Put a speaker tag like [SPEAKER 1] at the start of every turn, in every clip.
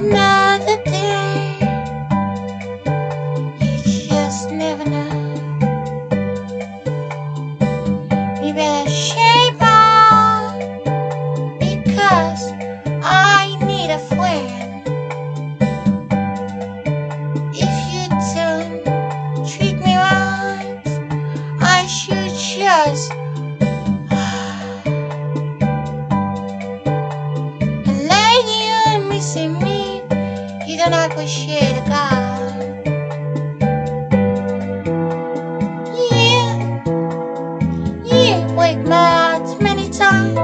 [SPEAKER 1] another day. You just never know. You better shape up, because I need a friend. If you don't treat me right, I should just let you missing me. You don't appreciate a guy. You break my heart many times.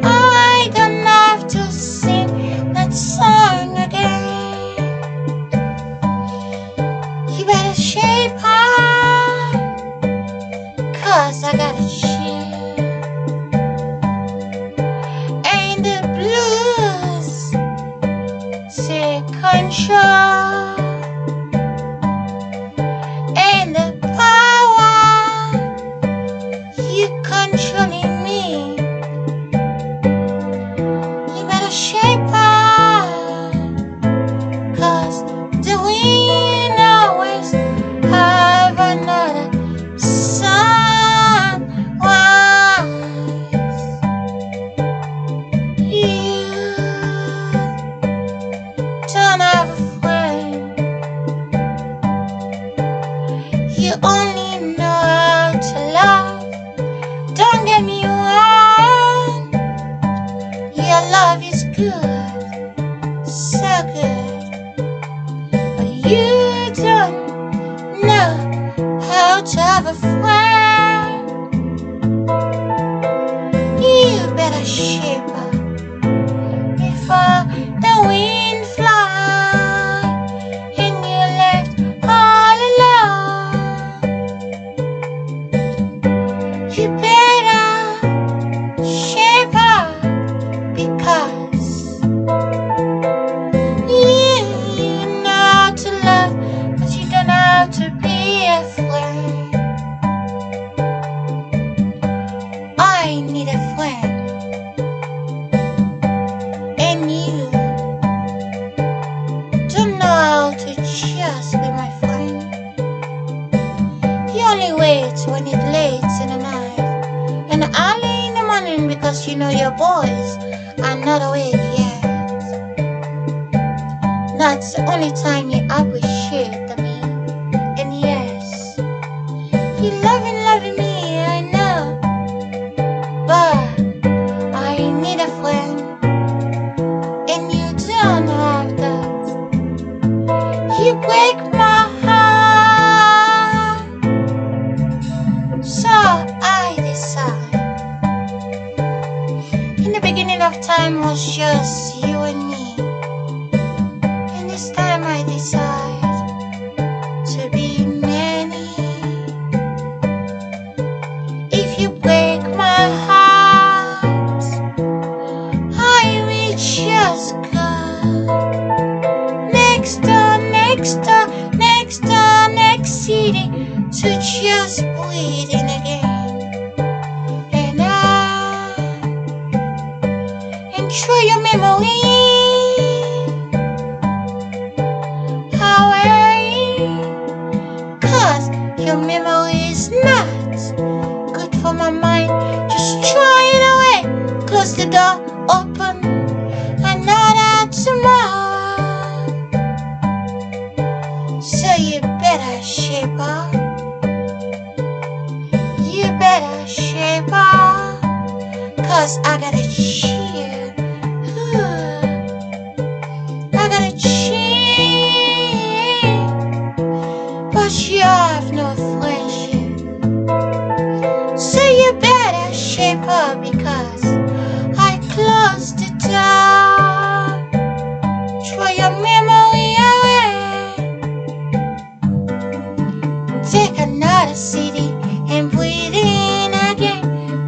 [SPEAKER 1] I don't have to sing that song again. You better shape up, 'cause I gotta share. And the blues take control, and the power you controlling me. You better shape up, 'cause the wind always have another sunrise. You don't have a friend. You only know how to love. Don't get me wrong, your love is good, so good, but you don't know how to have a friend. You better shape up before the wind fly and you're left all alone. You better shape up, because you know how to love, but you don't know how to be a friend. I need a friend, and you don't know how to just be my friend. You only wait when it's late in the night and early in the morning, because you know your boys are not awake yet. That's the only time you appreciate me. And yes, you loving me, I know, but I need a friend, and you don't have that. You break my heart, so I decide. In the beginning of time was just you and me, and this time I decide to be many. If you break my heart, I will just go next door, next door, next door, next city, to just breathe in again. And through your memory, away, 'cause your memory is not good for my mind. Just throw it away, close the door, open another tomorrow. So you better shape up. You better shape up, 'cause I gotta cheer. I gotta cheer, but you have no friendship. So you better shape up, because I closed the door. Throw your memory away. Take another city and breathe in again.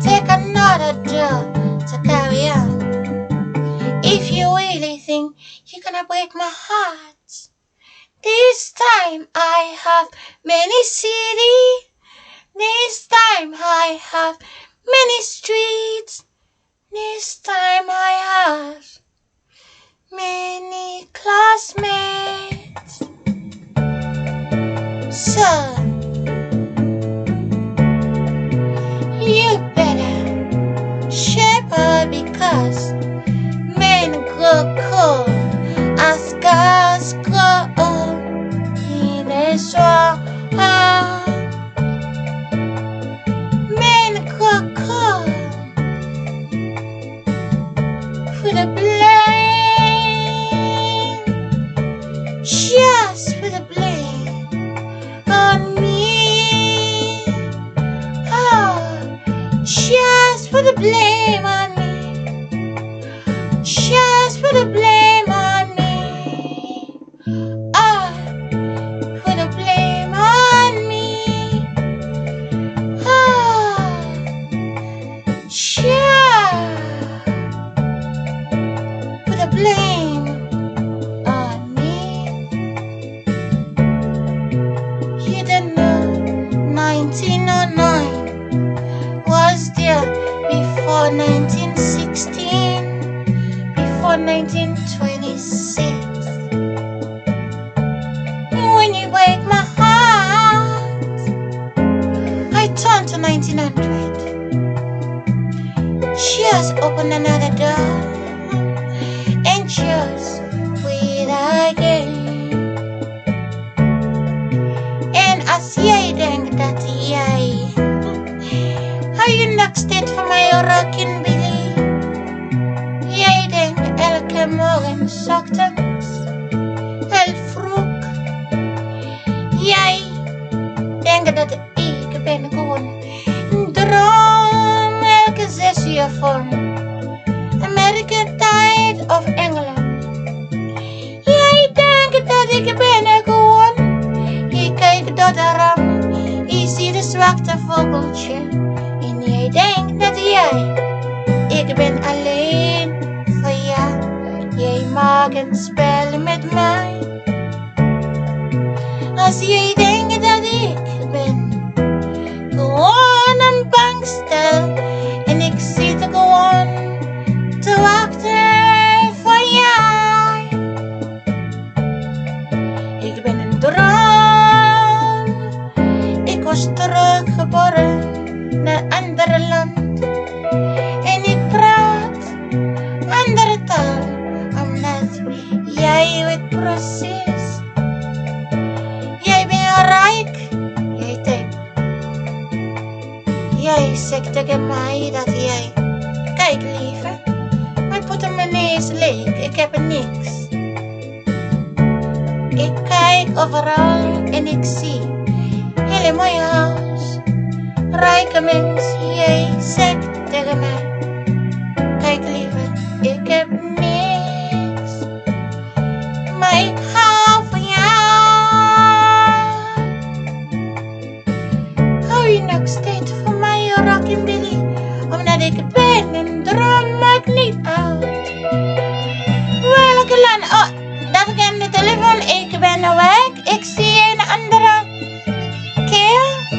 [SPEAKER 1] Take another door to carry on. If you really think you're gonna break my heart, this time I have many cities. This time I have many streets. This time I have many coco, ascasco, in a soir. Men coco, put a blame, just put a blame on me. Oh, just put a blame on me. Just put a blame on me. Oh, put a blame on me. Oh, just put a blame on me. You don't know 1909 was there before 1916, before 1926. When you break my heart, I turn to 1900. Just open another door and just wait again. En as jij denkt dat je nog steeds van mij rokken Billy. Jij denkt elke morgen 's ochtends heel vroeg. Jij denkt dat ik ben gewoon een droom elke 6 uur van American tijd of Engeland. Jij denkt dat ik ben gewoon. Je kijkt door de raam, je ziet de zwarte vogeltje. En jij denkt dat ik ben alleen voor jou. Jij maakt een spel met mij. Als jij denkt dat ik ben gewoon een bankstel en ik zit gewoon te wachten voor jou. Ik ben een droom. Ik was teruggeboren naar een ander land en ik praat andere taal omdat jij weet precies. Jij bent rijk, jij denkt. Jij zegt tegen mij dat jij. Kijk lieve, mijn portemonnee is leeg, ik heb niks. Ik kijk overal en ik zie hele mooie huis. Rijke mens, jij zegt tegen mij. Kijk lieve.